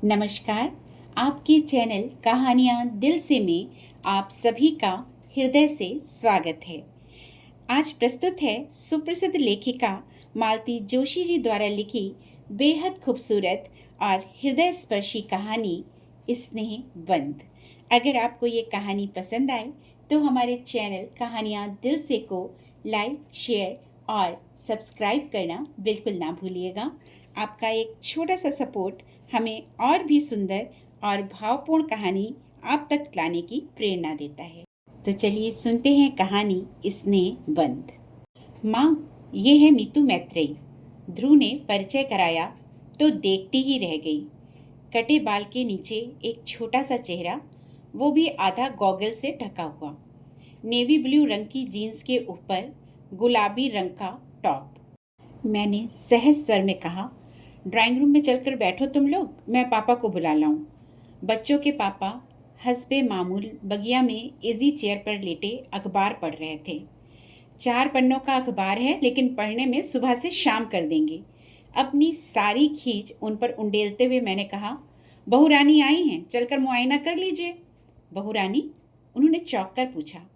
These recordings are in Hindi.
नमस्कार। आपके चैनल कहानियाँ दिल से में आप सभी का हृदय से स्वागत है। आज प्रस्तुत है सुप्रसिद्ध लेखिका मालती जोशी जी द्वारा लिखी बेहद खूबसूरत और हृदय स्पर्शी कहानी स्नेह बंद। अगर आपको ये कहानी पसंद आए तो हमारे चैनल कहानियाँ दिल से को लाइक, शेयर और सब्सक्राइब करना बिल्कुल ना भूलिएगा। आपका एक छोटा सा सपोर्ट हमें और भी सुंदर और भावपूर्ण कहानी आप तक लाने की प्रेरणा देता है। तो चलिए सुनते हैं कहानी स्नेह बंद। माँ, ये है मीतू मैत्रेयी। ध्रुव ने परिचय कराया तो देखती ही रह गई। कटे बाल के नीचे एक छोटा सा चेहरा, वो भी आधा गॉगल से ढका हुआ। नेवी ब्लू रंग की जीन्स के ऊपर गुलाबी रंग का टॉप। मैंने सहज स्वर में कहा, ड्राइंग रूम में चलकर बैठो तुम लोग, मैं पापा को बुला लाऊं। बच्चों के पापा हस्बे मामूल बगिया में इजी चेयर पर लेटे अखबार पढ़ रहे थे। 4 पन्नों का अखबार है, लेकिन पढ़ने में सुबह से शाम कर देंगे। अपनी सारी खींच उन पर उंडेलते हुए मैंने कहा, बहू रानी आई हैं, चलकर मुआयना कर लीजिए। बहू रानी? उन्होंने चौंक कर पूछा।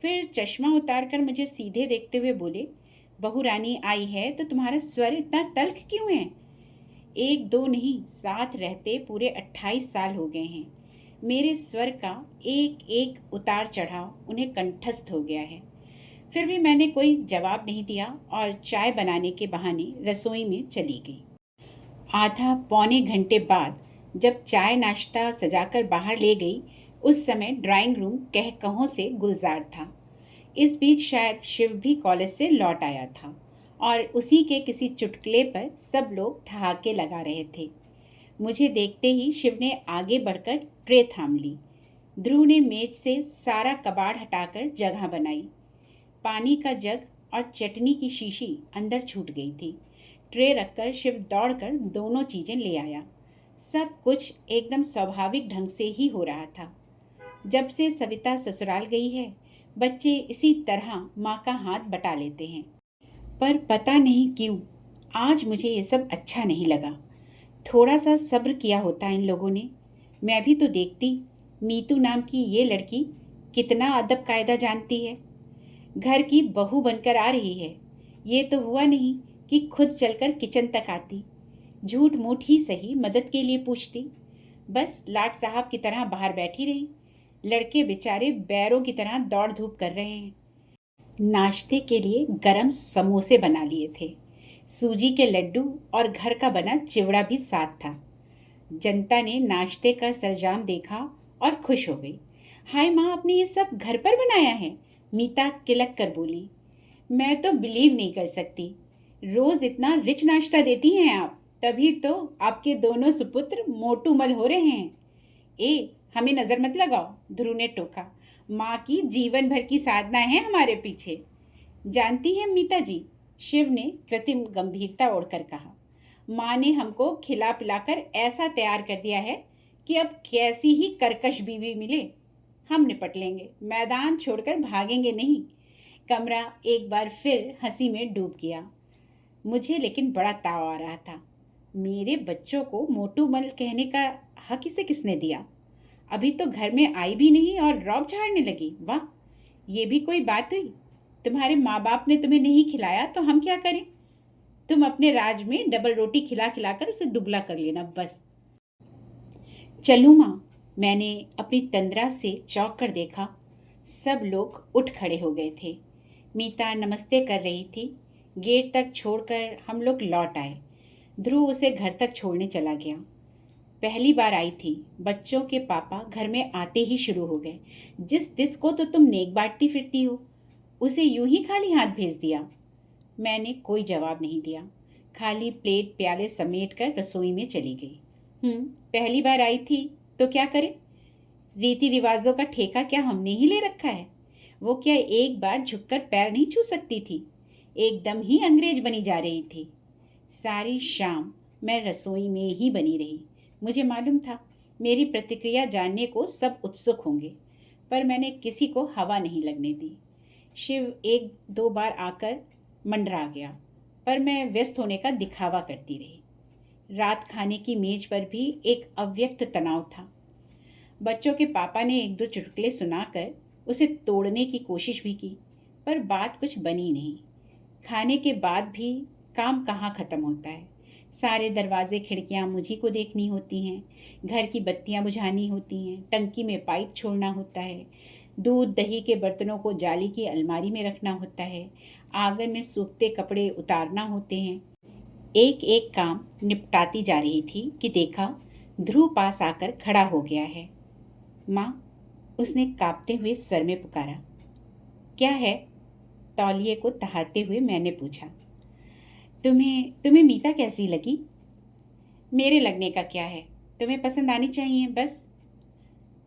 फिर चश्मा उतार कर मुझे सीधे देखते हुए बोले, बहू रानी आई है तो तुम्हारा स्वर इतना तल्ख क्यों है? 1-2 नहीं, साथ रहते पूरे 28 साल हो गए हैं। मेरे स्वर का एक एक उतार चढ़ाव उन्हें कंठस्थ हो गया है। फिर भी मैंने कोई जवाब नहीं दिया और चाय बनाने के बहाने रसोई में चली गई। आधा पौने घंटे बाद जब चाय नाश्ता सजाकर बाहर ले गई, उस समय ड्राइंग रूम कह कहों से गुलजार था। इस बीच शायद शिव भी कॉलेज से लौट आया था और उसी के किसी चुटकुले पर सब लोग ठहाके लगा रहे थे। मुझे देखते ही शिव ने आगे बढ़कर ट्रे थाम ली। ध्रुव ने मेज से सारा कबाड़ हटाकर जगह बनाई। पानी का जग और चटनी की शीशी अंदर छूट गई थी। ट्रे रखकर शिव दौड़कर दोनों चीज़ें ले आया। सब कुछ एकदम स्वाभाविक ढंग से ही हो रहा था। जब से सविता ससुराल गई है, बच्चे इसी तरह माँ का हाथ बटा लेते हैं। पर पता नहीं क्यों आज मुझे ये सब अच्छा नहीं लगा। थोड़ा सा सब्र किया होता इन लोगों ने। मैं भी तो देखती, मीतू नाम की ये लड़की कितना अदब कायदा जानती है। घर की बहू बनकर आ रही है। ये तो हुआ नहीं कि खुद चलकर किचन तक आती। झूठ मूठ ही सही मदद के लिए पूछती। बस लाट साहब की तरह बाहर बैठी रही। लड़के बेचारे बैरों की तरह दौड़ धूप कर रहे हैं। नाश्ते के लिए गरम समोसे बना लिए थे। सूजी के लड्डू और घर का बना चिवड़ा भी साथ था। जनता ने नाश्ते का सरंजाम देखा और खुश हो गई। हाय माँ, आपने ये सब घर पर बनाया है? मीता किलक कर बोली। मैं तो बिलीव नहीं कर सकती। रोज इतना रिच नाश्ता देती हैं आप, तभी तो आपके दोनों सुपुत्र मोटू मल हो रहे हैं। हमें नजर मत लगाओ, ध्रुव ने टोका। माँ की जीवन भर की साधना है हमारे पीछे। जानती हैं मीता जी, शिव ने कृत्रिम गंभीरता ओढ़कर कहा, माँ ने हमको खिला पिलाकर ऐसा तैयार कर दिया है कि अब कैसी ही कर्कश बीवी मिले हम निपट लेंगे, मैदान छोड़कर भागेंगे नहीं। कमरा एक बार फिर हंसी में डूब गया। मुझे लेकिन बड़ा ताव आ रहा था। मेरे बच्चों को मोटू मल कहने का हक इसे किसने दिया? अभी तो घर में आई भी नहीं और रौब झाड़ने लगी। वाह, ये भी कोई बात हुई? तुम्हारे माँ बाप ने तुम्हें नहीं खिलाया तो हम क्या करें? तुम अपने राज में डबल रोटी खिला खिलाकर उसे दुबला कर लेना बस। चलूँ माँ? मैंने अपनी तंद्रा से चौंक कर देखा। सब लोग उठ खड़े हो गए थे। मीता नमस्ते कर रही थी। गेट तक छोड़कर हम लोग लौट आए। ध्रुव उसे घर तक छोड़ने चला गया। पहली बार आई थी, बच्चों के पापा घर में आते ही शुरू हो गए। जिस तिस को तो तुम नेक बांटती फिरती हो, उसे यूं ही खाली हाथ भेज दिया। मैंने कोई जवाब नहीं दिया, खाली प्लेट प्याले समेट कर रसोई में चली गई। पहली बार आई थी तो क्या करे? रीति रिवाजों का ठेका क्या हमने ही ले रखा है? वो क्या एक बार झुककर पैर नहीं छू सकती थी? एकदम ही अंग्रेज बनी जा रही थी। सारी शाम मैं रसोई में ही बनी रही। मुझे मालूम था मेरी प्रतिक्रिया जानने को सब उत्सुक होंगे, पर मैंने किसी को हवा नहीं लगने दी। शिव 1-2 बार आकर मंडरा गया, पर मैं व्यस्त होने का दिखावा करती रही। रात खाने की मेज पर भी एक अव्यक्त तनाव था। बच्चों के पापा ने एक दो चुटकुले सुनाकर उसे तोड़ने की कोशिश भी की, पर बात कुछ बनी नहीं। खाने के बाद भी काम कहाँ ख़त्म होता है। सारे दरवाजे खिड़कियाँ मुझी को देखनी होती हैं, घर की बत्तियाँ बुझानी होती हैं, टंकी में पाइप छोड़ना होता है, दूध दही के बर्तनों को जाली की अलमारी में रखना होता है, आंगन में सूखते कपड़े उतारना होते हैं। एक एक काम निपटाती जा रही थी कि देखा, ध्रुव पास आकर खड़ा हो गया है। माँ, उसने कांपते हुए स्वर में पुकारा। क्या है? तौलिए को तहाते हुए मैंने पूछा। तुम्हें तुम्हें मीता कैसी लगी? मेरे लगने का क्या है, तुम्हें पसंद आनी चाहिए बस।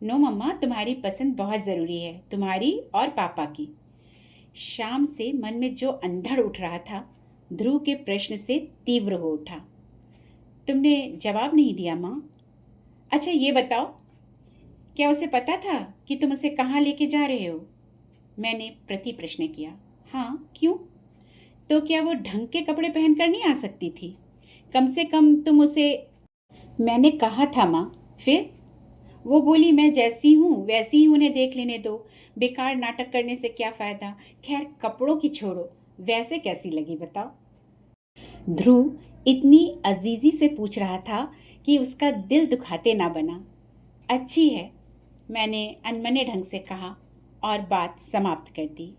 नो मम्मा, तुम्हारी पसंद बहुत ज़रूरी है, तुम्हारी और पापा की। शाम से मन में जो अंधड़ उठ रहा था, ध्रुव के प्रश्न से तीव्र हो उठा। तुमने जवाब नहीं दिया माँ। अच्छा ये बताओ, क्या उसे पता था कि तुम उसे कहाँ लेके जा रहे हो? मैंने प्रति प्रश्न किया। हाँ, क्यों? तो क्या वो ढंग के कपड़े पहनकर नहीं आ सकती थी? कम से कम तुम उसे। मैंने कहा था माँ। फिर? वो बोली, मैं जैसी हूँ वैसी ही उन्हें देख लेने दो, बेकार नाटक करने से क्या फ़ायदा। खैर कपड़ों की छोड़ो, वैसे कैसी लगी बताओ? ध्रुव इतनी अजीजी से पूछ रहा था कि उसका दिल दुखाते ना बना। अच्छी है, मैंने अनमने ढंग से कहा और बात समाप्त कर दी।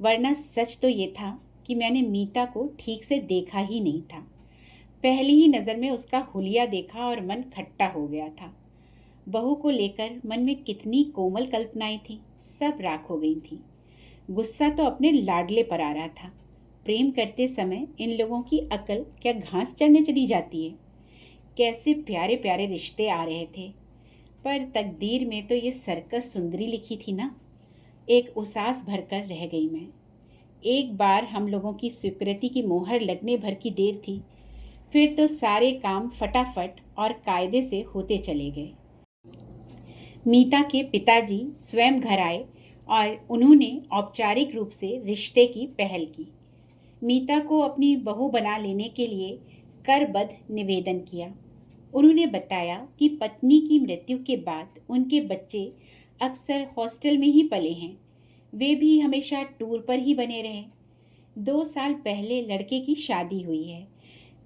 वरना सच तो ये था कि मैंने मीता को ठीक से देखा ही नहीं था। पहली ही नज़र में उसका हुलिया देखा और मन खट्टा हो गया था। बहू को लेकर मन में कितनी कोमल कल्पनाएं थी, सब राख हो गई थी। गुस्सा तो अपने लाडले पर आ रहा था। प्रेम करते समय इन लोगों की अकल क्या घास चढ़ने चली जाती है? कैसे प्यारे प्यारे रिश्ते आ रहे थे, पर तकदीर में तो ये सर्कस सुंदरी लिखी थी ना। एक उसास भरकर रह गई मैं। एक बार हम लोगों की स्वीकृति की मोहर लगने भर की देर थी, फिर तो सारे काम फटाफट और कायदे से होते चले गए। मीता के पिताजी स्वयं घर आए और उन्होंने औपचारिक रूप से रिश्ते की पहल की। मीता को अपनी बहू बना लेने के लिए करबद्ध निवेदन किया। उन्होंने बताया कि पत्नी की मृत्यु के बाद उनके बच्चे अक्सर हॉस्टल में ही पले हैं। वे भी हमेशा टूर पर ही बने रहे। 2 साल पहले लड़के की शादी हुई है,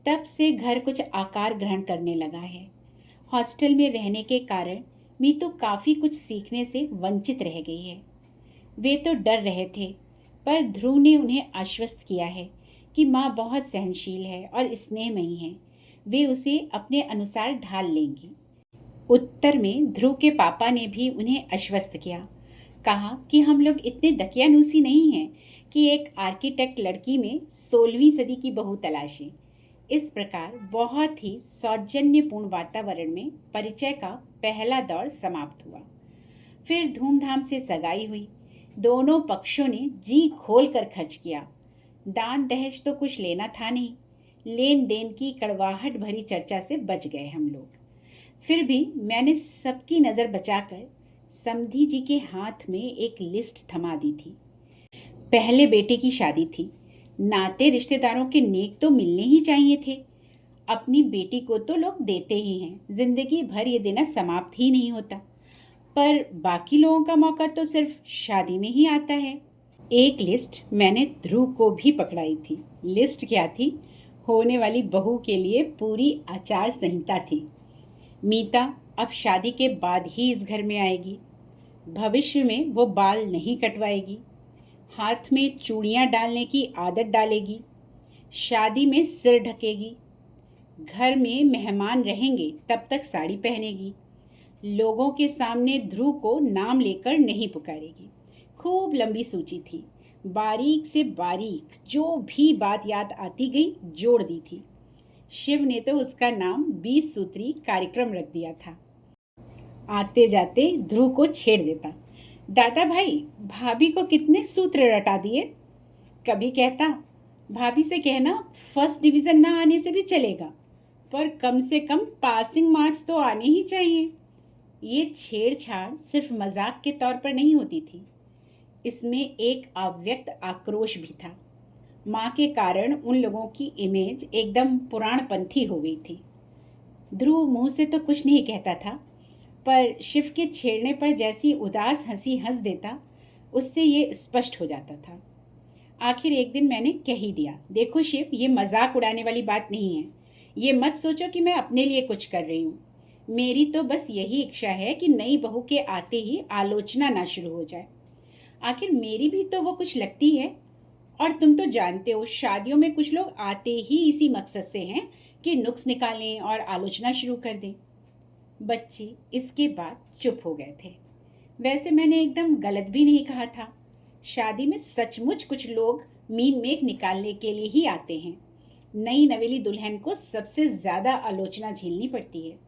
तब से घर कुछ आकार ग्रहण करने लगा है। हॉस्टल में रहने के कारण मीतू काफ़ी कुछ सीखने से वंचित रह गई है। वे तो डर रहे थे, पर ध्रुव ने उन्हें आश्वस्त किया है कि माँ बहुत सहनशील है और स्नेहमयी है, वे उसे अपने अनुसार ढाल लेंगी। उत्तर में ध्रुव के पापा ने भी उन्हें आश्वस्त किया। कहा कि हम लोग इतने दकियानूसी नहीं हैं कि एक आर्किटेक्ट लड़की में 16वीं सदी की बहू तलाशें। इस प्रकार बहुत ही सौजन्यपूर्ण वातावरण में परिचय का पहला दौर समाप्त हुआ। फिर धूमधाम से सगाई हुई। दोनों पक्षों ने जी खोल कर खर्च किया। दान दहेज तो कुछ लेना था नहीं। लेन देन की कड़वाहट भरी चर्चा से बच गए हम लोग। फिर भी मैंने सबकी नज़र बचाकर समधी जी के हाथ में एक लिस्ट थमा दी थी। पहले बेटे की शादी थी, नाते रिश्तेदारों के नेक तो मिलने ही चाहिए थे। अपनी बेटी को तो लोग देते ही हैं, जिंदगी भर ये देना समाप्त ही नहीं होता, पर बाकी लोगों का मौका तो सिर्फ शादी में ही आता है। एक लिस्ट मैंने ध्रुव को भी पकड़ाई थी। लिस्ट क्या थी? होने वाली बहू के लिए पूरी आचार संहिता थी। मीता अब शादी के बाद ही इस घर में आएगी। भविष्य में वो बाल नहीं कटवाएगी, हाथ में चूड़ियाँ डालने की आदत डालेगी, शादी में सिर ढकेगी, घर में मेहमान रहेंगे तब तक साड़ी पहनेगी, लोगों के सामने ध्रुव को नाम लेकर नहीं पुकारेगी। खूब लंबी सूची थी। बारीक से बारीक जो भी बात याद आती गई जोड़ दी थी। शिव ने तो उसका नाम 20 सूत्री कार्यक्रम रख दिया था। आते जाते ध्रुव को छेड़ देता, दादा भाई भाभी को कितने सूत्र रटा दिए। कभी कहता, भाभी से कहना फर्स्ट डिवीज़न ना आने से भी चलेगा, पर कम से कम पासिंग मार्क्स तो आने ही चाहिए। ये छेड़छाड़ सिर्फ मजाक के तौर पर नहीं होती थी, इसमें एक अव्यक्त आक्रोश भी था। माँ के कारण उन लोगों की इमेज एकदम पुराणपंथी हो गई थी। ध्रुव मुंह से तो कुछ नहीं कहता था, पर शिव के छेड़ने पर जैसी उदास हंसी हंस देता, उससे ये स्पष्ट हो जाता था। आखिर एक दिन मैंने कह ही दिया, देखो शिव, ये मजाक उड़ाने वाली बात नहीं है। ये मत सोचो कि मैं अपने लिए कुछ कर रही हूँ। मेरी तो बस यही इच्छा है कि नई बहू के आते ही आलोचना ना शुरू हो जाए। आखिर मेरी भी तो वो कुछ लगती है। और तुम तो जानते हो, शादियों में कुछ लोग आते ही इसी मकसद से हैं कि नुक्स निकालें और आलोचना शुरू कर दें। बच्चे इसके बाद चुप हो गए थे। वैसे मैंने एकदम गलत भी नहीं कहा था। शादी में सचमुच कुछ लोग मीन मेख निकालने के लिए ही आते हैं। नई नवेली दुल्हन को सबसे ज़्यादा आलोचना झेलनी पड़ती है।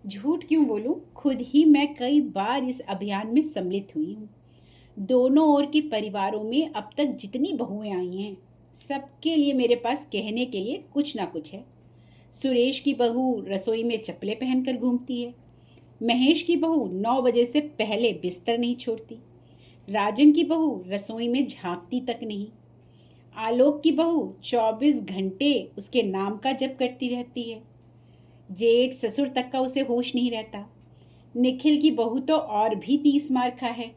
झूठ क्यों बोलूं, खुद ही मैं कई बार इस अभियान में सम्मिलित हुई हूँ। दोनों ओर के परिवारों में अब तक जितनी बहुएं आई हैं, सबके लिए मेरे पास कहने के लिए कुछ ना कुछ है। सुरेश की बहू रसोई में चप्पलें पहनकर घूमती है। महेश की बहू 9 बजे से पहले बिस्तर नहीं छोड़ती। राजन की बहू रसोई में झांकती तक नहीं। आलोक की बहू 24 घंटे उसके नाम का जप करती रहती है। जेठ ससुर तक का उसे होश नहीं रहता। निखिल की बहू तो और भी 30 मार है।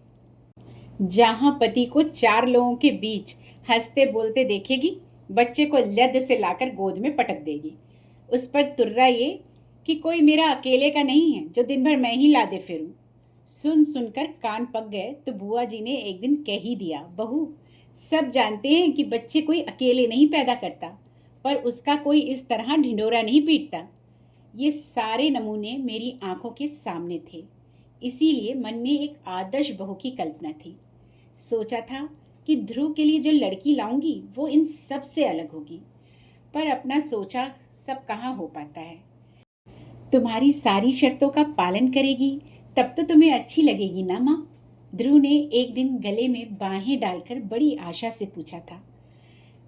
जहां पति को 4 लोगों के बीच हंसते बोलते देखेगी, बच्चे को लद से लाकर गोद में पटक देगी। उस पर तुर्रा ये कि कोई मेरा अकेले का नहीं है जो दिन भर मैं ही लादे फिरूं। सुन सुनकर कान पक गए तो बुआ जी ने एक दिन कह ही दिया, बहू, सब जानते हैं कि बच्चे कोई अकेले नहीं पैदा करता, पर उसका कोई इस तरह ढिंडोरा नहीं पीटता। ये सारे नमूने मेरी आंखों के सामने थे। इसीलिए मन में एक आदर्श बहू की कल्पना थी। सोचा था कि ध्रुव के लिए जो लड़की लाऊंगी वो इन सब से अलग होगी, पर अपना सोचा सब कहाँ हो पाता है। तुम्हारी सारी शर्तों का पालन करेगी तब तो तुम्हें अच्छी लगेगी ना माँ? ध्रुव ने एक दिन गले में बाहें डालकर बड़ी आशा से पूछा था।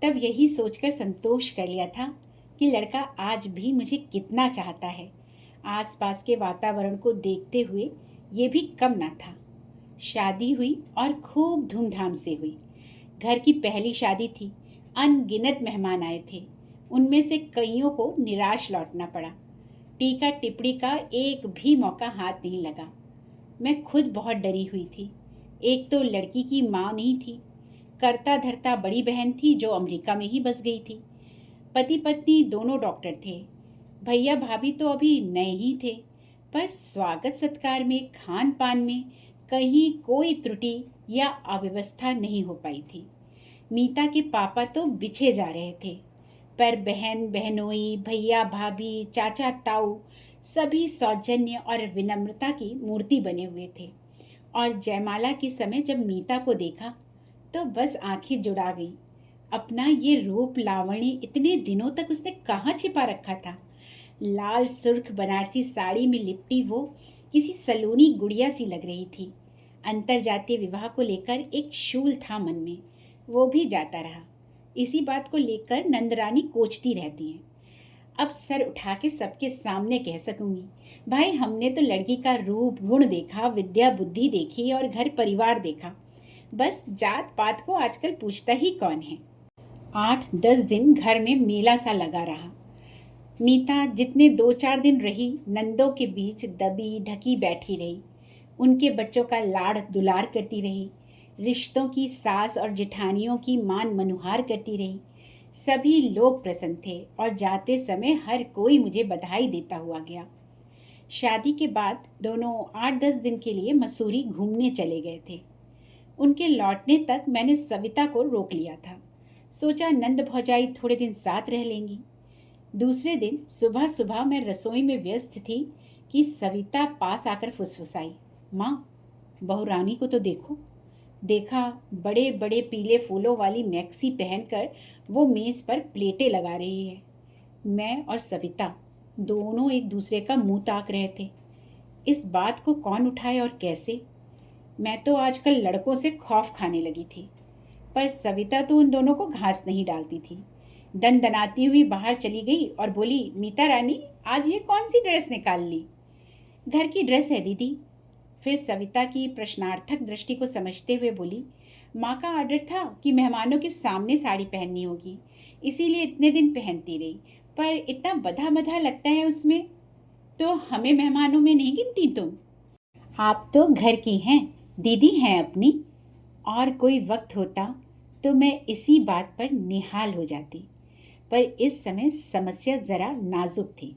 तब यही सोचकर संतोष कर लिया था कि लड़का आज भी मुझे कितना चाहता है। आसपास के वातावरण को देखते हुए ये भी कम ना था। शादी हुई और खूब धूमधाम से हुई। घर की पहली शादी थी। अनगिनत मेहमान आए थे। उनमें से कईयों को निराश लौटना पड़ा। टीका टिप्पणी का एक भी मौका हाथ नहीं लगा। मैं खुद बहुत डरी हुई थी। एक तो लड़की की माँ नहीं थी। करता धरता बड़ी बहन थी जो अमेरिका में ही बस गई थी। पति पत्नी दोनों डॉक्टर थे। भैया भाभी तो अभी नए ही थे, पर स्वागत सत्कार में, खान पान में कहीं कोई त्रुटि या अव्यवस्था नहीं हो पाई थी। मीता के पापा तो बिछे जा रहे थे, पर बहन बहनोई, भैया भाभी, चाचा ताऊ सभी सौजन्य और विनम्रता की मूर्ति बने हुए थे। और जयमाला के समय जब मीता को देखा तो बस आंखें जुड़ा गई। अपना ये रूप लावण्य इतने दिनों तक उसने कहाँ छिपा रखा था। लाल सुर्ख बनारसी साड़ी में लिपटी वो किसी सलोनी गुड़िया सी लग रही थी। अंतरजातीय विवाह को लेकर एक शूल था मन में, वो भी जाता रहा। इसी बात को लेकर नंदरानी कोचती रहती हैं। अब सर उठा के सबके सामने कह सकूंगी, भाई हमने तो लड़की का रूप गुण देखा, विद्या बुद्धि देखी और घर परिवार देखा, बस जात पात को आजकल पूछता ही कौन है। 8-10 दिन घर में मेला सा लगा रहा। मीता जितने 2-4 दिन रही, नंदों के बीच दबी ढकी बैठी रही। उनके बच्चों का लाड़ दुलार करती रही। रिश्तों की सास और जेठानियों की मान मनुहार करती रही। सभी लोग प्रसन्न थे और जाते समय हर कोई मुझे बधाई देता हुआ गया। शादी के बाद दोनों 8-10 दिन के लिए मसूरी घूमने चले गए थे। उनके लौटने तक मैंने सविता को रोक लिया था। सोचा नंद भौजाई थोड़े दिन साथ रह लेंगी। दूसरे दिन सुबह सुबह मैं रसोई में व्यस्त थी कि सविता पास आकर फुसफुसाई, माँ, बहू रानी को तो देखो। देखा, बड़े बड़े पीले फूलों वाली मैक्सी पहनकर वो मेज़ पर प्लेटें लगा रही है। मैं और सविता दोनों एक दूसरे का मुंह ताक रहे थे। इस बात को कौन उठाए और कैसे? मैं तो आजकल लड़कों से खौफ खाने लगी थी, पर सविता तो उन दोनों को घास नहीं डालती थी। दनदनाती हुई बाहर चली गई और बोली, मीता रानी, आज ये कौन सी ड्रेस निकाल ली? घर की ड्रेस है दीदी। फिर सविता की प्रश्नार्थक दृष्टि को समझते हुए बोली, माँ का आर्डर था कि मेहमानों के सामने साड़ी पहननी होगी, इसीलिए इतने दिन पहनती रही, पर इतना बधा बधा लगता है उसमें। तो हमें मेहमानों में नहीं गिनती तुम? आप तो घर की हैं, दीदी हैं अपनी। और कोई वक्त होता तो मैं इसी बात पर निहाल हो जाती, पर इस समय समस्या ज़रा नाजुक थी।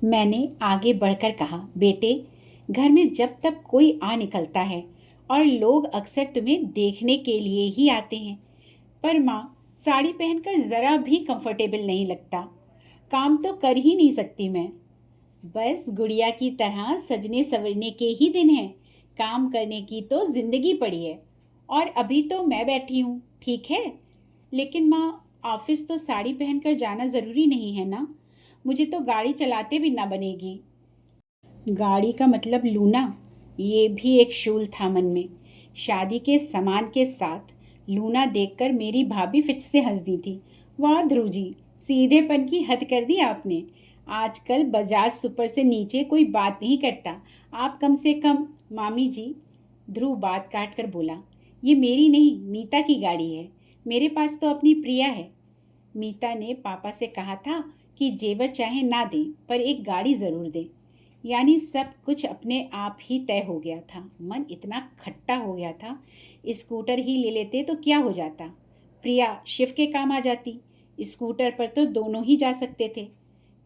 मैंने आगे बढ़कर कहा, बेटे, घर में जब तक कोई आ निकलता है और लोग अक्सर तुम्हें देखने के लिए ही आते हैं। पर माँ, साड़ी पहनकर ज़रा भी कंफर्टेबल नहीं लगता। काम तो कर ही नहीं सकती मैं। बस गुड़िया की तरह सजने संवरने के ही दिन हैं। काम करने की तो जिंदगी पड़ी है। और अभी तो मैं बैठी हूँ, ठीक है। लेकिन माँ, ऑफिस तो साड़ी पहनकर जाना ज़रूरी नहीं है ना? मुझे तो गाड़ी चलाते भी ना बनेगी। गाड़ी का मतलब लूना, ये भी एक शूल था मन में। शादी के सामान के साथ लूना देखकर मेरी भाभी फिट से हंस दी थी। वाह ध्रुव जी, सीधेपन की हद कर दी आपने। आजकल बजाज सुपर से नीचे कोई बात नहीं करता। आप कम से कम। मामी जी, ध्रुव बात काट कर बोला, ये मेरी नहीं, मीता की गाड़ी है। मेरे पास तो अपनी प्रिया है। मीता ने पापा से कहा था कि जेवर चाहे ना दें, पर एक गाड़ी ज़रूर दें। यानी सब कुछ अपने आप ही तय हो गया था। मन इतना खट्टा हो गया था। स्कूटर ही ले लेते तो क्या हो जाता? प्रिया शिव के काम आ जाती। स्कूटर पर तो दोनों ही जा सकते थे।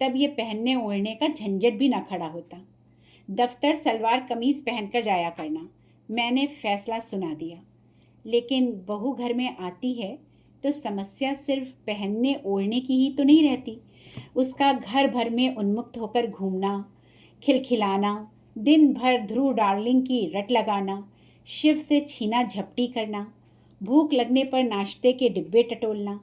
तब ये पहनने ओढ़ने का झंझट भी ना खड़ा होता। दफ्तर सलवार कमीज पहनकर जाया करना, मैंने फैसला सुना दिया। लेकिन बहू घर में आती है तो समस्या सिर्फ पहनने ओढ़ने की ही तो नहीं रहती। उसका घर भर में उन्मुक्त होकर घूमना, खिलखिलाना, दिन भर ध्रुव डार्लिंग की रट लगाना, शिव से छीना झपटी करना, भूख लगने पर नाश्ते के डिब्बे टटोलना,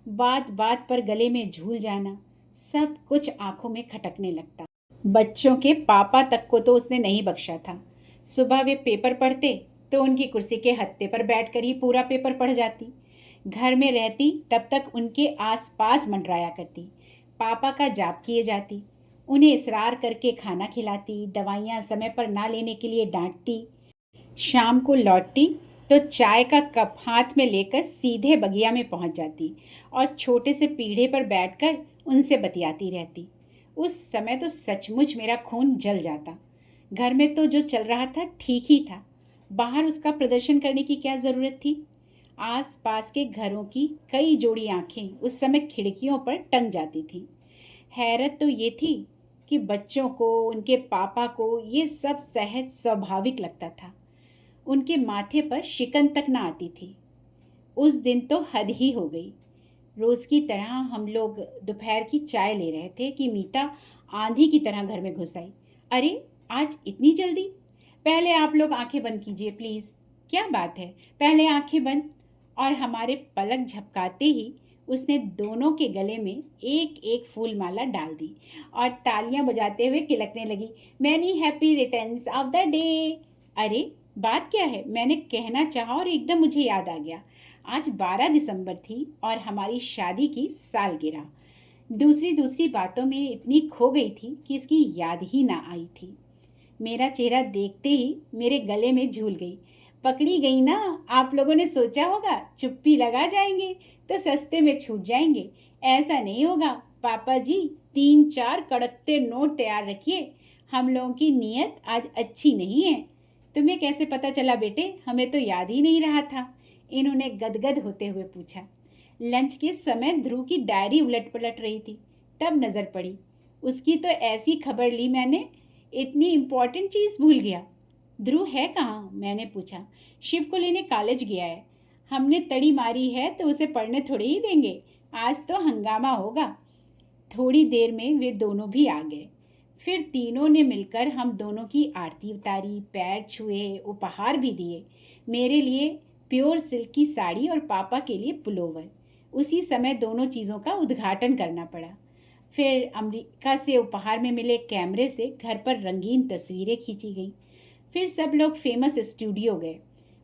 बात बात पर गले में झूल जाना, सब कुछ आंखों में खटकने लगता। बच्चों के पापा तक को तो उसने नहीं बख्शा था। सुबह वे पेपर पढ़ते तो उनकी कुर्सी के हत्थे पर बैठकर ही पूरा पेपर पढ़ जाती। घर में रहती तब तक उनके आसपास मंडराया करती। पापा का जाप किए जाती। उन्हें इसरार करके खाना खिलाती, दवाइयाँ समय पर ना लेने के लिए डांटती। शाम को लौटती तो चाय का कप हाथ में लेकर सीधे बगिया में पहुंच जाती और छोटे से पीढ़े पर बैठकर उनसे बतियाती रहती। उस समय तो सचमुच मेरा खून जल जाता। घर में तो जो चल रहा था ठीक ही था। बाहर उसका प्रदर्शन करने की क्या ज़रूरत थी? आस पास के घरों की कई जोड़ी आंखें उस समय खिड़कियों पर टंग जाती थी। हैरत तो ये थी कि बच्चों को, उनके पापा को ये सब सहज स्वाभाविक लगता था। उनके माथे पर शिकन तक ना आती थी। उस दिन तो हद ही हो गई। रोज़ की तरह हम लोग दोपहर की चाय ले रहे थे कि मीता आंधी की तरह घर में घुस आई। अरे, आज इतनी जल्दी? पहले आप लोग आंखें बंद कीजिए प्लीज़। क्या बात है, पहले आंखें बंद। और हमारे पलक झपकाते ही उसने दोनों के गले में एक एक फूल माला डाल दी और तालियां बजाते हुए किलकने लगी, many happy returns of the day. अरे, बात क्या है? मैंने कहना चाहा और एकदम मुझे याद आ गया। आज 12 दिसंबर थी और हमारी शादी की सालगिरह। दूसरी दूसरी बातों में इतनी खो गई थी कि इसकी याद ही ना आई थी। मेरा चेहरा देखते ही मेरे गले में झूल गई। पकड़ी गई ना? आप लोगों ने सोचा होगा चुप्पी लगा जाएंगे तो सस्ते में छूट जाएंगे। ऐसा नहीं होगा पापा जी। 3-4 कड़कते नोट तैयार रखिए। हम लोगों की नीयत आज अच्छी नहीं है। तुम्हें कैसे पता चला बेटे? हमें तो याद ही नहीं रहा था। इन्होंने गदगद होते हुए पूछा। लंच के समय ध्रुव की डायरी उलट पलट रही थी, तब नज़र पड़ी। उसकी तो ऐसी खबर ली मैंने, इतनी इम्पोर्टेंट चीज़ भूल गया। ध्रुव है कहाँ? मैंने पूछा। शिव को लेने कॉलेज गया है। हमने तड़ी मारी है तो उसे पढ़ने थोड़े ही देंगे। आज तो हंगामा होगा। थोड़ी देर में वे दोनों भी आ गए। फिर तीनों ने मिलकर हम दोनों की आरती उतारी, पैर छुए, उपहार भी दिए। मेरे लिए प्योर सिल्क की साड़ी और पापा के लिए पुलोवर। उसी समय दोनों चीज़ों का उद्घाटन करना पड़ा। फिर अमेरिका से उपहार में मिले कैमरे से घर पर रंगीन तस्वीरें खींची गई। फिर सब लोग फेमस स्टूडियो गए।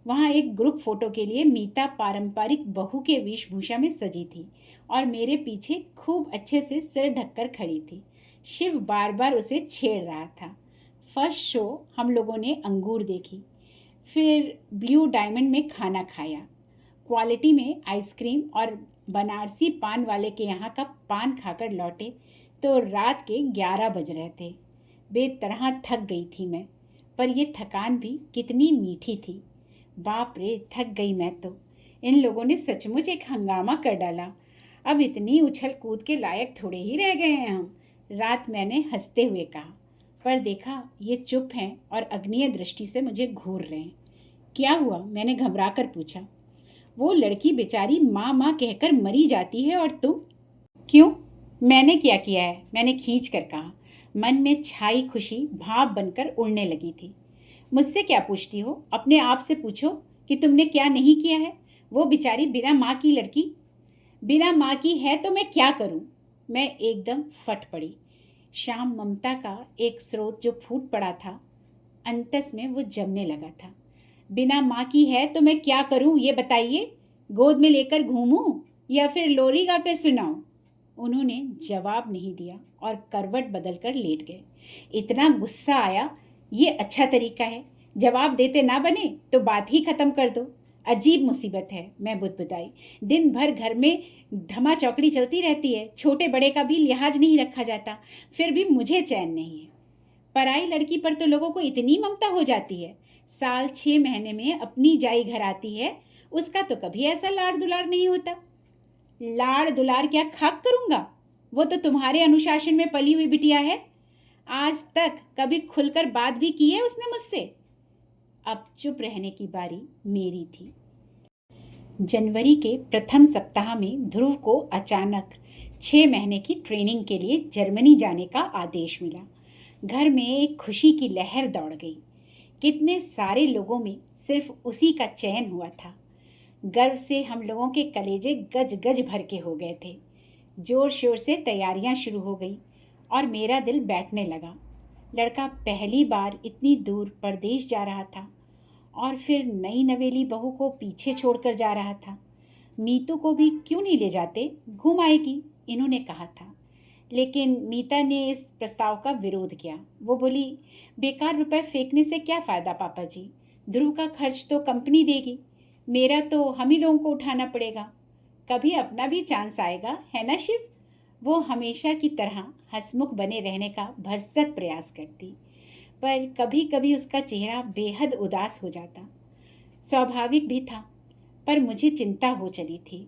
वहाँ एक ग्रुप फोटो के लिए मीता पारंपरिक बहू के वेशभूषा में सजी थी और मेरे पीछे खूब अच्छे से सिर ढककर खड़ी थी। शिव बार बार उसे छेड़ रहा था। फर्स्ट शो हम लोगों ने अंगूर देखी। फिर ब्लू डायमंड में खाना खाया। क्वालिटी में आइसक्रीम और बनारसी पान वाले के यहाँ का पान खाकर लौटे तो रात के 11 बज रहे थे। बेतरह थक गई थी मैं, पर यह थकान भी कितनी मीठी थी। बाप रे, थक गई मैं तो। इन लोगों ने सचमुच एक हंगामा कर डाला। अब इतनी उछल कूद के लायक थोड़े ही रह गए हैं हम, रात मैंने हंसते हुए कहा। पर देखा ये चुप हैं और अग्निय दृष्टि से मुझे घूर रहे हैं। क्या हुआ, मैंने घबरा कर पूछा। वो लड़की बेचारी माँ माँ कहकर मरी जाती है और तुम? क्यों, मैंने क्या किया है, मैंने खींच कर कहा। मन में छाई खुशी भाप बनकर उड़ने लगी थी। मुझसे क्या पूछती हो, अपने आप से पूछो कि तुमने क्या नहीं किया है। वो बेचारी बिना माँ की लड़की, बिना माँ की है तो मैं क्या करूं? मैं एकदम फट पड़ी। शाम ममता का एक स्रोत जो फूट पड़ा था, अंतस में वो जमने लगा था। बिना माँ की है तो मैं क्या करूं, ये बताइए। गोद में लेकर घूमूं या फिर लोरी गाकर सुनाऊं? उन्होंने जवाब नहीं दिया और करवट बदलकर लेट गए। इतना गुस्सा आया, ये अच्छा तरीका है। जवाब देते ना बने तो बात ही खत्म कर दो। अजीब मुसीबत है, मैं बुदबुदाई। दिन भर घर में धमा चौकड़ी चलती रहती है, छोटे बड़े का भी लिहाज नहीं रखा जाता, फिर भी मुझे चैन नहीं है। पराई लड़की पर तो लोगों को इतनी ममता हो जाती है। साल 6 महीने में अपनी जाई घर आती है, उसका तो कभी ऐसा लाड़ दुलार नहीं होता। लाड़ दुलार क्या खाक करूंगा, वो तो तुम्हारे अनुशासन में पली हुई बिटिया है। आज तक कभी खुलकर बात भी की है उसने मुझसे? अब चुप रहने की बारी मेरी थी। जनवरी के प्रथम सप्ताह में ध्रुव को अचानक 6 महीने की ट्रेनिंग के लिए जर्मनी जाने का आदेश मिला। घर में एक खुशी की लहर दौड़ गई। कितने सारे लोगों में सिर्फ उसी का चयन हुआ था। गर्व से हम लोगों के कलेजे गज गज भर के हो गए थे। जोर शोर से तैयारियां शुरू हो गई और मेरा दिल बैठने लगा। लड़का पहली बार इतनी दूर परदेश जा रहा था और फिर नई नवेली बहू को पीछे छोड़कर जा रहा था। मीतू को भी क्यों नहीं ले जाते, घूम आएगी, इन्होंने कहा था। लेकिन मीता ने इस प्रस्ताव का विरोध किया। वो बोली, बेकार रुपए फेंकने से क्या फ़ायदा पापा जी, ध्रुव का खर्च तो कंपनी देगी, मेरा तो हम ही लोगों को उठाना पड़ेगा। कभी अपना भी चांस आएगा, है ना शिव? वो हमेशा की तरह हंसमुख बने रहने का भरसक प्रयास करती, पर कभी कभी उसका चेहरा बेहद उदास हो जाता। स्वाभाविक भी था, पर मुझे चिंता हो चली थी।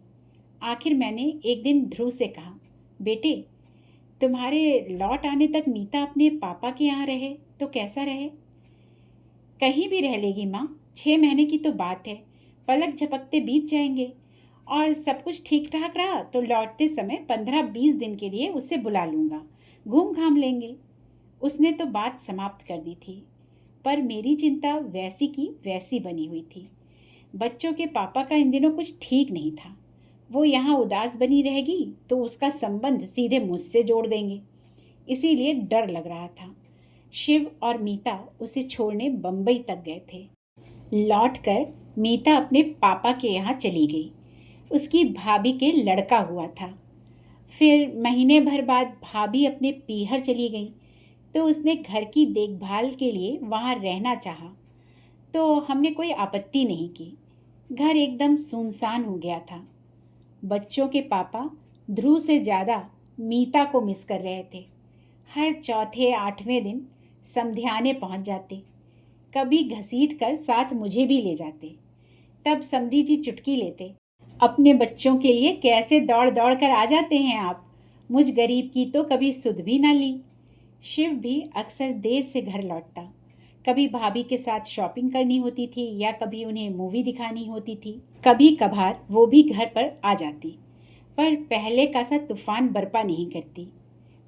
आखिर मैंने एक दिन ध्रुव से कहा, बेटे, तुम्हारे लौट आने तक मीता अपने पापा के यहाँ रहे तो कैसा रहे? कहीं भी रह लेगी माँ, 6 महीने की तो बात है, पलक झपकते बीत जाएंगे। और सब कुछ ठीक ठाक रहा तो लौटते समय 15-20 दिन के लिए उसे बुला लूँगा, घूम घाम लेंगे। उसने तो बात समाप्त कर दी थी, पर मेरी चिंता वैसी की वैसी बनी हुई थी। बच्चों के पापा का इन दिनों कुछ ठीक नहीं था। वो यहाँ उदास बनी रहेगी तो उसका संबंध सीधे मुझसे जोड़ देंगे, इसीलिए डर लग रहा था। शिव और मीता उसे छोड़ने बम्बई तक गए थे। लौटकर मीता अपने पापा के यहाँ चली गई। उसकी भाभी के लड़का हुआ था। फिर महीने भर बाद भाभी अपने पीहर चली गई तो उसने घर की देखभाल के लिए वहाँ रहना चाहा, तो हमने कोई आपत्ति नहीं की। घर एकदम सुनसान हो गया था। बच्चों के पापा ध्रुव से ज़्यादा मीता को मिस कर रहे थे। हर चौथे 8वें दिन समधियाने पहुंच जाते, कभी घसीट कर साथ मुझे भी ले जाते। तब समधी जी चुटकी लेते, अपने बच्चों के लिए कैसे दौड़ दौड़ कर आ जाते हैं आप, मुझ गरीब की तो कभी सुध भी ना ली। शिव भी अक्सर देर से घर लौटता। कभी भाभी के साथ शॉपिंग करनी होती थी या कभी उन्हें मूवी दिखानी होती थी। कभी कभार वो भी घर पर आ जाती, पर पहले का सा तूफान बरपा नहीं करती।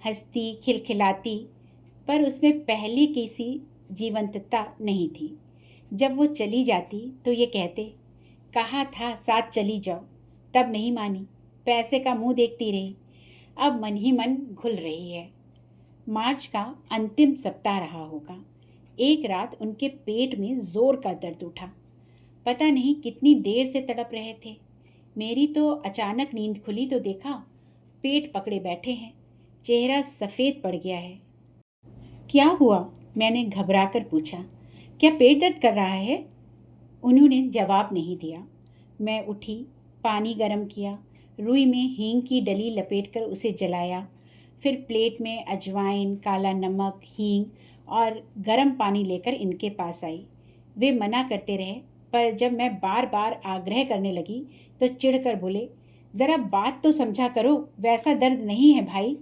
हंसती खिलखिलाती, पर उसमें पहले की सी जीवंतता नहीं थी। जब वो चली जाती तो ये कहते, कहा था साथ चली जाओ, तब नहीं मानी, पैसे का मुंह देखती रही, अब मन ही मन घुल रही है। मार्च का अंतिम सप्ताह रहा होगा। एक रात उनके पेट में जोर का दर्द उठा। पता नहीं कितनी देर से तड़प रहे थे। मेरी तो अचानक नींद खुली तो देखा पेट पकड़े बैठे हैं, चेहरा सफ़ेद पड़ गया है। क्या हुआ, मैंने घबरा कर पूछा। क्या पेट दर्द कर रहा है? उन्होंने जवाब नहीं दिया। मैं उठी, पानी गर्म किया, रुई में हींग की डली लपेटकर उसे जलाया, फिर प्लेट में अजवाइन, काला नमक, हींग और गर्म पानी लेकर इनके पास आई। वे मना करते रहे, पर जब मैं बार बार आग्रह करने लगी तो चिढ़कर बोले, ज़रा बात तो समझा करो, वैसा दर्द नहीं है भाई।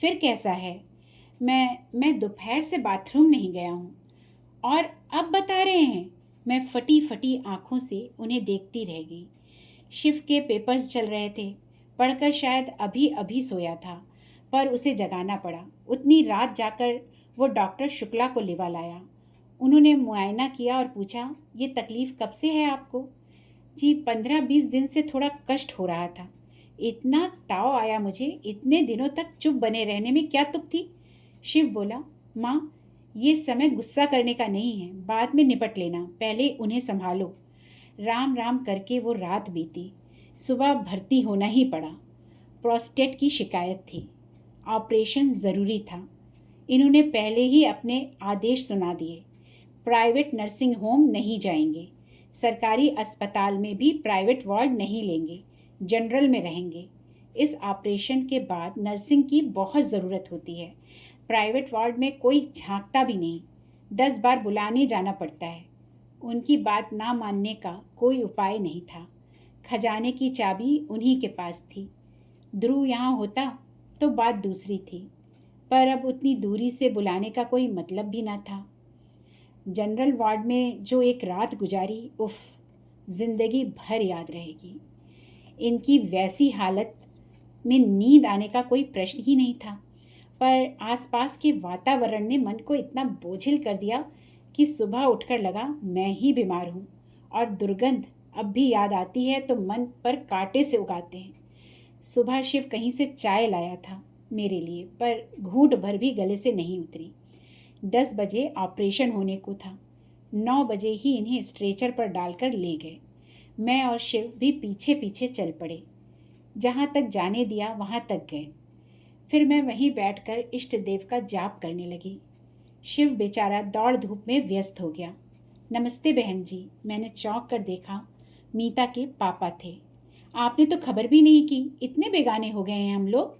फिर कैसा है? मैं दोपहर से बाथरूम नहीं गया हूँ। और अब बता रहे हैं? मैं फटी फटी आंखों से उन्हें देखती रह गई। शिव के पेपर्स चल रहे थे। पढ़कर शायद अभी अभी सोया था, पर उसे जगाना पड़ा। उतनी रात जाकर वो डॉक्टर शुक्ला को लिवा लाया। उन्होंने मुआयना किया और पूछा, ये तकलीफ़ कब से है आपको? जी 15-20 दिन से थोड़ा कष्ट हो रहा था। इतना ताव आया मुझे, इतने दिनों तक चुप बने रहने में क्या तुक थी? शिव बोला, माँ, ये समय गुस्सा करने का नहीं है, बाद में निपट लेना, पहले उन्हें संभालो। राम राम करके वो रात बीती। सुबह भर्ती होना ही पड़ा। प्रोस्टेट की शिकायत थी। ऑपरेशन ज़रूरी था। इन्होंने पहले ही अपने आदेश सुना दिए। प्राइवेट नर्सिंग होम नहीं जाएंगे, सरकारी अस्पताल में भी प्राइवेट वार्ड नहीं लेंगे, जनरल में रहेंगे। इस ऑपरेशन के बाद नर्सिंग की बहुत ज़रूरत होती है। प्राइवेट वार्ड में कोई झांकता भी नहीं, 10 बार बुलाने जाना पड़ता है। उनकी बात ना मानने का कोई उपाय नहीं था। खजाने की चाबी उन्हीं के पास थी। ध्रुव यहाँ होता तो बात दूसरी थी, पर अब उतनी दूरी से बुलाने का कोई मतलब भी ना था। जनरल वार्ड में जो एक रात गुजारी, उफ, जिंदगी भर याद रहेगी। इनकी वैसी हालत में नींद आने का कोई प्रश्न ही नहीं था, पर आसपास के वातावरण ने मन को इतना बोझिल कर दिया कि सुबह उठकर लगा मैं ही बीमार हूँ। और दुर्गंध अब भी याद आती है तो मन पर कांटे से उगाते हैं। सुबह शिव कहीं से चाय लाया था मेरे लिए, पर घूंट भर भी गले से नहीं उतरी। 10 बजे ऑपरेशन होने को था। 9 बजे ही इन्हें स्ट्रेचर पर डालकर ले गए। मैं और शिव भी पीछे पीछे चल पड़े। जहाँ तक जाने दिया वहाँ तक गए। फिर मैं वहीं बैठकर इष्ट देव का जाप करने लगी। शिव बेचारा दौड़ धूप में व्यस्त हो गया। नमस्ते बहन जी। मैंने चौंक कर देखा, मीता के पापा थे। आपने तो खबर भी नहीं की, इतने बेगाने हो गए हैं हम लोग।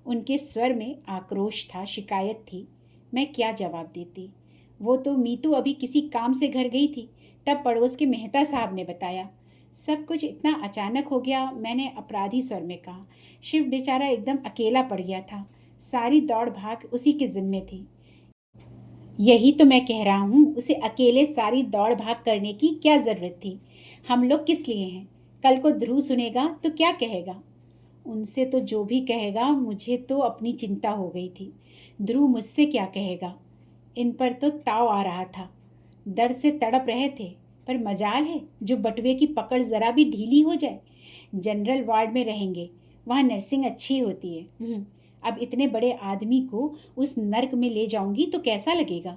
उनके स्वर में आक्रोश था, शिकायत थी। मैं क्या जवाब देती? वो तो मीतू अभी किसी काम से घर गई थी, तब पड़ोस के मेहता साहब ने बताया। सब कुछ इतना अचानक हो गया, मैंने अपराधी स्वर में कहा। शिव बेचारा एकदम अकेला पड़ गया था। सारी दौड़ भाग उसी के जिम्मे थी। यही तो मैं कह रहा हूँ, उसे अकेले सारी दौड़ भाग करने की क्या ज़रूरत थी? हम लोग किस लिए हैं? कल को ध्रुव सुनेगा तो क्या कहेगा? उनसे तो जो भी कहेगा, मुझे तो अपनी चिंता हो गई थी। ध्रुव मुझसे क्या कहेगा? इन पर तो ताव आ रहा था। दर्द से तड़प रहे थे, पर मजाल है जो बटुए की पकड़ ज़रा भी ढीली हो जाए। जनरल वार्ड में रहेंगे, वहाँ नर्सिंग अच्छी होती है। अब इतने बड़े आदमी को उस नर्क में ले जाऊंगी तो कैसा लगेगा?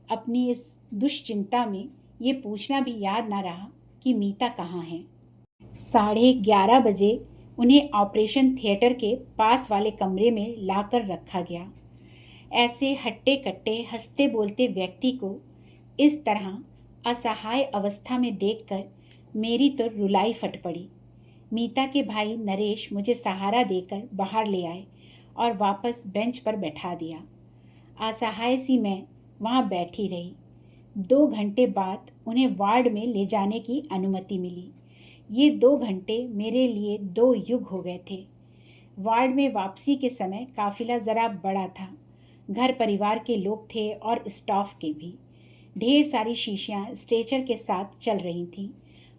अपनी इस दुश्चिंता में ये पूछना भी याद ना रहा कि मीता कहाँ है। 11:30 बजे उन्हें ऑपरेशन थिएटर के पास वाले कमरे में लाकर रखा गया। ऐसे हट्टे कट्टे हंसते बोलते व्यक्ति को इस तरह असहाय अवस्था में देखकर मेरी तो रुलाई फट पड़ी। मीता के भाई नरेश मुझे सहारा देकर बाहर ले आए और वापस बेंच पर बैठा दिया। असहाय सी मैं वहाँ बैठी रही। 2 घंटे बाद उन्हें वार्ड में ले जाने की अनुमति मिली। ये 2 घंटे मेरे लिए 2 युग हो गए थे। वार्ड में वापसी के समय काफिला ज़रा बड़ा था। घर परिवार के लोग थे और स्टाफ के भी। ढेर सारी शीशियाँ स्ट्रेचर के साथ चल रही थीं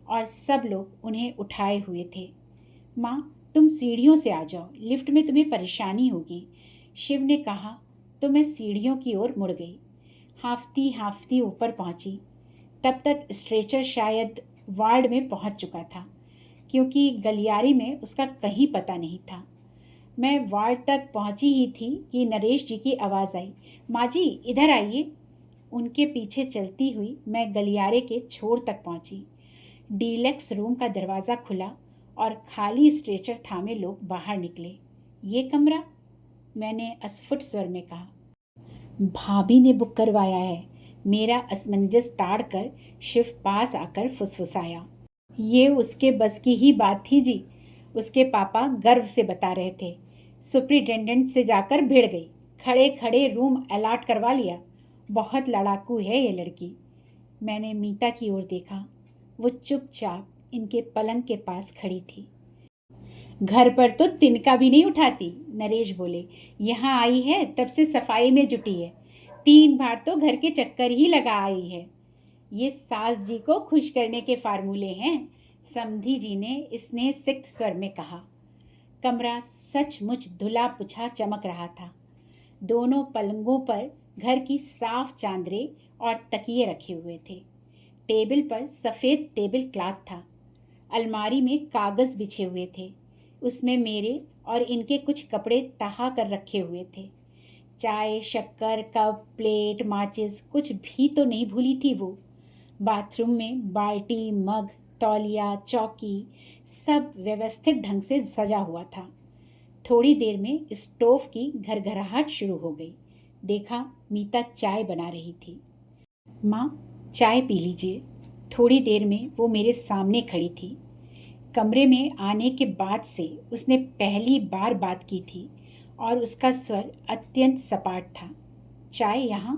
और सब लोग उन्हें उठाए हुए थे। माँ, तुम सीढ़ियों से आ जाओ, लिफ्ट में तुम्हें परेशानी होगी, शिव ने कहा तो मैं सीढ़ियों की ओर मुड़ गई। हांफती हांफती ऊपर पहुंची। तब तक स्ट्रेचर शायद वार्ड में पहुंच चुका था, क्योंकि गलियारी में उसका कहीं पता नहीं था। मैं वार्ड तक पहुंची ही थी कि नरेश जी की आवाज़ आई, माँ जी इधर आइए। उनके पीछे चलती हुई मैं गलियारे के छोर तक पहुंची। डीलक्स रूम का दरवाज़ा खुला और खाली स्ट्रेचर थामे लोग बाहर निकले। ये कमरा? मैंने अस्फुट स्वर में कहा। भाभी ने बुक करवाया है, मेरा असमंजस ताड़ कर शिव पास आकर फुसफुसाया। ये उसके बस की ही बात थी जी, उसके पापा गर्व से बता रहे थे। सुपरिटेंडेंट से जाकर भिड़ गई। खड़े खड़े रूम अलॉट करवा लिया। बहुत लड़ाकू है ये लड़की। मैंने मीता की ओर देखा। वो चुपचाप इनके पलंग के पास खड़ी थी। घर पर तो तिनका भी नहीं उठाती, नरेश बोले। यहाँ आई है तब से सफाई में जुटी है। 3 बार तो घर के चक्कर ही लगा आई है। ये सास जी को खुश करने के फार्मूले हैं, समधी जी ने स्नेह सिक्त स्वर में कहा। कमरा सचमुच धुला पुछा चमक रहा था। दोनों पलंगों पर घर की साफ चांदरे और तकिए रखे हुए थे। टेबल पर सफ़ेद टेबल क्लॉथ था। अलमारी में कागज़ बिछे हुए थे। उसमें मेरे और इनके कुछ कपड़े तहा कर रखे हुए थे। चाय, शक्कर, कप, प्लेट, माचिस कुछ भी तो नहीं भूली थी वो। बाथरूम में बाल्टी, मग, तौलिया, चौकी सब व्यवस्थित ढंग से सजा हुआ था। थोड़ी देर में स्टोव की घरघराहट शुरू हो गई। देखा मीता चाय बना रही थी। माँ, चाय पी लीजिए। थोड़ी देर में वो मेरे सामने खड़ी थी। कमरे में आने के बाद से उसने पहली बार बात की थी और उसका स्वर अत्यंत सपाट था। चाय यहाँ?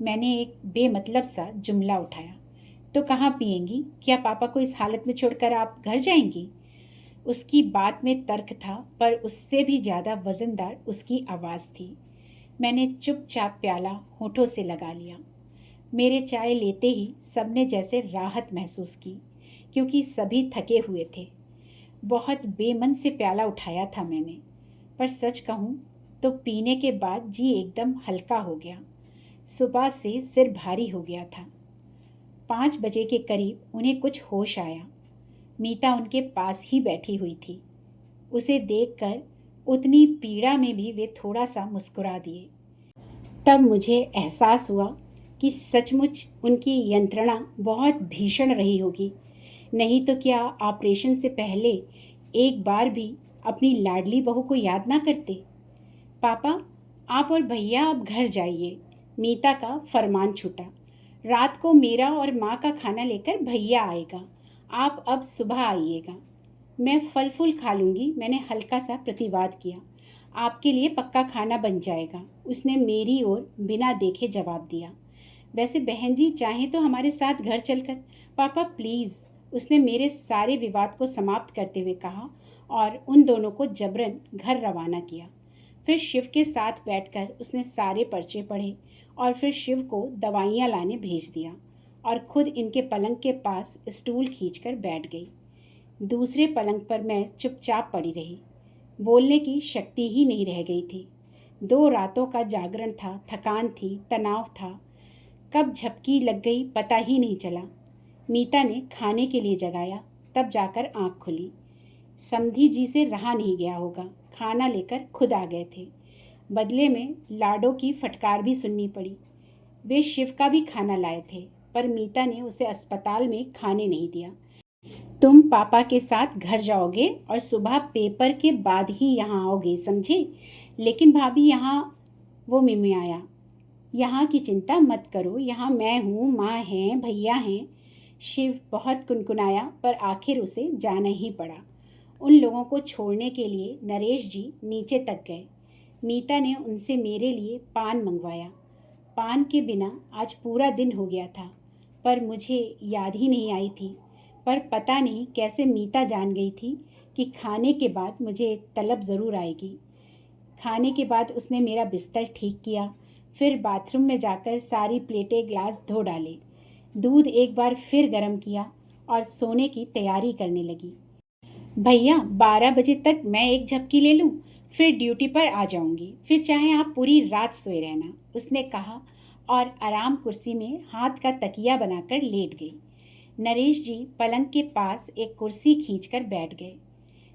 मैंने एक बेमतलब सा जुमला उठाया। तो कहाँ पिएंगी? क्या पापा को इस हालत में छोड़कर आप घर जाएंगी? उसकी बात में तर्क था, पर उससे भी ज़्यादा वज़नदार उसकी आवाज़ थी। मैंने चुपचाप प्याला होठों से लगा लिया। मेरे चाय लेते ही सबने जैसे राहत महसूस की, क्योंकि सभी थके हुए थे। बहुत बेमन से प्याला उठाया था मैंने, पर सच कहूँ तो पीने के बाद जी एकदम हल्का हो गया। सुबह से सिर भारी हो गया था। 5 बजे के करीब उन्हें कुछ होश आया। मीता उनके पास ही बैठी हुई थी। उसे देखकर उतनी पीड़ा में भी वे थोड़ा सा मुस्कुरा दिए। तब मुझे एहसास हुआ कि सचमुच उनकी यंत्रणा बहुत भीषण रही होगी। नहीं तो क्या ऑपरेशन से पहले एक बार भी अपनी लाडली बहू को याद ना करते? पापा, आप और भैया अब घर जाइए, मीता का फरमान छूटा। रात को मेरा और माँ का खाना लेकर भैया आएगा। आप अब सुबह आइएगा। मैं फल फूल खा लूँगी, मैंने हल्का सा प्रतिवाद किया। आपके लिए पक्का खाना बन जाएगा, उसने मेरी ओर बिना देखे जवाब दिया। वैसे बहन जी चाहें तो हमारे साथ घर चलकर। पापा प्लीज़, उसने मेरे सारे विवाद को समाप्त करते हुए कहा और उन दोनों को जबरन घर रवाना किया। फिर शिव के साथ बैठकर उसने सारे पर्चे पढ़े और फिर शिव को दवाइयाँ लाने भेज दिया और खुद इनके पलंग के पास स्टूल खींचकर बैठ गई। दूसरे पलंग पर मैं चुपचाप पड़ी रही। बोलने की शक्ति ही नहीं रह गई थी। 2 रातों का जागरण था, थकान थी, तनाव था। कब झपकी लग गई पता ही नहीं चला। मीता ने खाने के लिए जगाया, तब जाकर आँख खुली। समधी जी से रहा नहीं गया होगा, खाना लेकर खुद आ गए थे। बदले में लाडो की फटकार भी सुननी पड़ी। वे शिव का भी खाना लाए थे, पर मीता ने उसे अस्पताल में खाने नहीं दिया। तुम पापा के साथ घर जाओगे और सुबह पेपर के बाद ही यहाँ आओगे, समझे? लेकिन भाभी यहाँ, वो मिमियाया, यहाँ की चिंता मत करो, यहाँ मैं हूँ, माँ हैं, भैया हैं। शिव बहुत कुनकुनाया, पर आखिर उसे जाना ही पड़ा। उन लोगों को छोड़ने के लिए नरेश जी नीचे तक गए। मीता ने उनसे मेरे लिए पान मंगवाया। पान के बिना आज पूरा दिन हो गया था, पर मुझे याद ही नहीं आई थी। पर पता नहीं कैसे मीता जान गई थी कि खाने के बाद मुझे तलब ज़रूर आएगी। खाने के बाद उसने मेरा बिस्तर ठीक किया, फिर बाथरूम में जाकर सारी प्लेटें गिलास धो डाले। दूध एक बार फिर गर्म किया और सोने की तैयारी करने लगी। भैया 12 बजे तक मैं एक झपकी ले लूँ, फिर ड्यूटी पर आ जाऊँगी, फिर चाहे आप पूरी रात सोए रहना, उसने कहा और आराम कुर्सी में हाथ का तकिया बनाकर लेट गई। नरेश जी पलंग के पास एक कुर्सी खींचकर बैठ गए।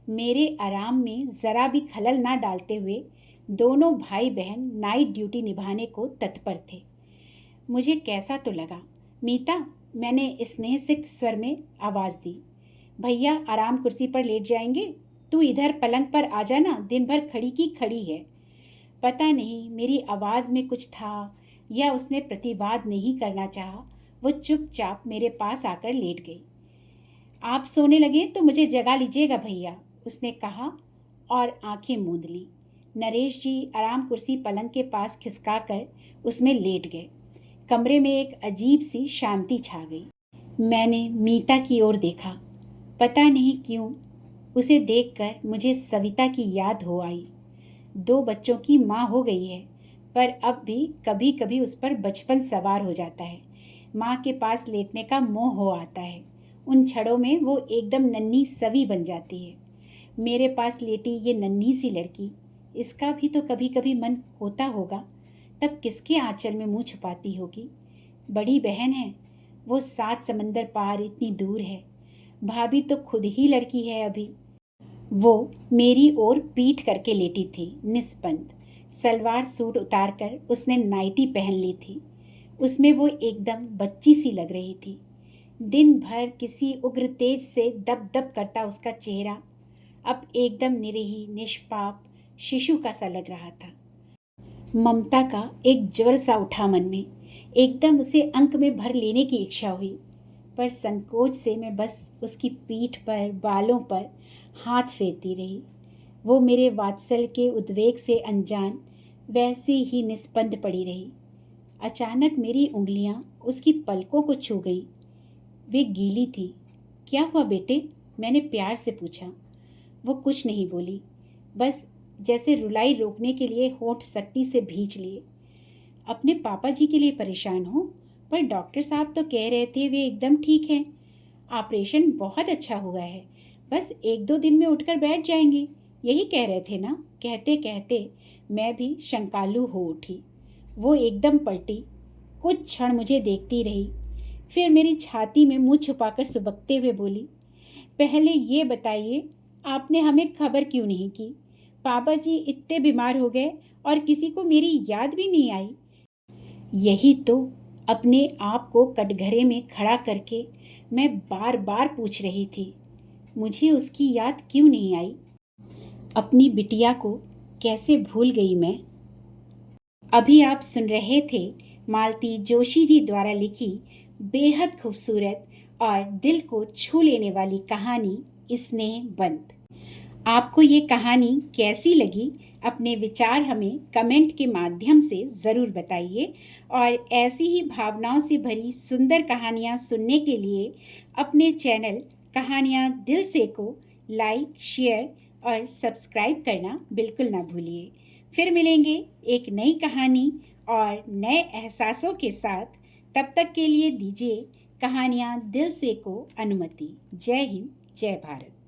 मेरे आराम में ज़रा भी खलल ना डालते हुए दोनों भाई बहन नाइट ड्यूटी निभाने को तत्पर थे। मुझे कैसा तो लगा। मीता, मैंने स्नेह सिक्त स्वर में आवाज़ दी। भैया आराम कुर्सी पर लेट जाएंगे, तू इधर पलंग पर आ जाना, दिन भर खड़ी की खड़ी है। पता नहीं मेरी आवाज़ में कुछ था या उसने प्रतिवाद नहीं करना चाहा। वो चुपचाप मेरे पास आकर लेट गई। आप सोने लगे तो मुझे जगा लीजिएगा भैया, उसने कहा और आंखें मूंद ली। नरेश जी आराम कुर्सी पलंग के पास खिसका कर उसमें लेट गए। कमरे में एक अजीब सी शांति छा गई। मैंने मीता की ओर देखा। पता नहीं क्यों उसे देखकर मुझे सविता की याद हो आई। 2 बच्चों की माँ हो गई है, पर अब भी कभी कभी उस पर बचपन सवार हो जाता है। माँ के पास लेटने का मोह हो आता है। उन क्षणों में वो एकदम नन्ही सवी बन जाती है। मेरे पास लेटी ये नन्ही सी लड़की, इसका भी तो कभी कभी मन होता होगा, तब किसके आंचल में मुंह छुपाती होगी। बड़ी बहन है, वो 7 समंदर पार इतनी दूर है। भाभी तो खुद ही लड़की है अभी। वो मेरी ओर पीठ करके लेटी थी, निस्पंद। सलवार सूट उतारकर उसने नाइटी पहन ली थी। उसमें वो एकदम बच्ची सी लग रही थी। दिन भर किसी उग्र तेज से दब दब करता उसका चेहरा अब एकदम निरीह निष्पाप शिशु का सा लग रहा था। ममता का एक ज्वर सा उठा मन में। एकदम उसे अंक में भर लेने की इच्छा हुई, पर संकोच से मैं बस उसकी पीठ पर, बालों पर हाथ फेरती रही। वो मेरे वात्सल्य के उद्वेग से अनजान वैसे ही निस्पंद पड़ी रही। अचानक मेरी उंगलियां उसकी पलकों को छू गई। वे गीली थी। क्या हुआ बेटे? मैंने प्यार से पूछा। वो कुछ नहीं बोली, बस जैसे रुलाई रोकने के लिए होंठ सख्ती से भींच लिए। अपने पापा जी के लिए परेशान हो? पर डॉक्टर साहब तो कह रहे थे वे एकदम ठीक हैं। ऑपरेशन बहुत अच्छा हुआ है, बस 1-2 दिन में उठकर बैठ जाएंगे, यही कह रहे थे ना? कहते कहते मैं भी शंकालु हो उठी। वो एकदम पलटी, कुछ क्षण मुझे देखती रही, फिर मेरी छाती में मुंह छुपाकर सुबकते हुए बोली, पहले ये बताइए आपने हमें खबर क्यों नहीं की? पापा जी इतने बीमार हो गए और किसी को मेरी याद भी नहीं आई। यही तो अपने आप को कटघरे में खड़ा करके मैं बार बार पूछ रही थी, मुझे उसकी याद क्यों नहीं आई? अपनी बिटिया को कैसे भूल गई मैं? अभी आप सुन रहे थे मालती जोशी जी द्वारा लिखी बेहद खूबसूरत और दिल को छू लेने वाली कहानी स्नेह बंद। आपको ये कहानी कैसी लगी? अपने विचार हमें कमेंट के माध्यम से ज़रूर बताइए और ऐसी ही भावनाओं से भरी सुंदर कहानियाँ सुनने के लिए अपने चैनल कहानियाँ दिल से को लाइक, शेयर और सब्सक्राइब करना बिल्कुल ना भूलिए। फिर मिलेंगे एक नई कहानी और नए एहसासों के साथ। तब तक के लिए दीजिए कहानियाँ दिल से को अनुमति। जय हिंद, जय भारत।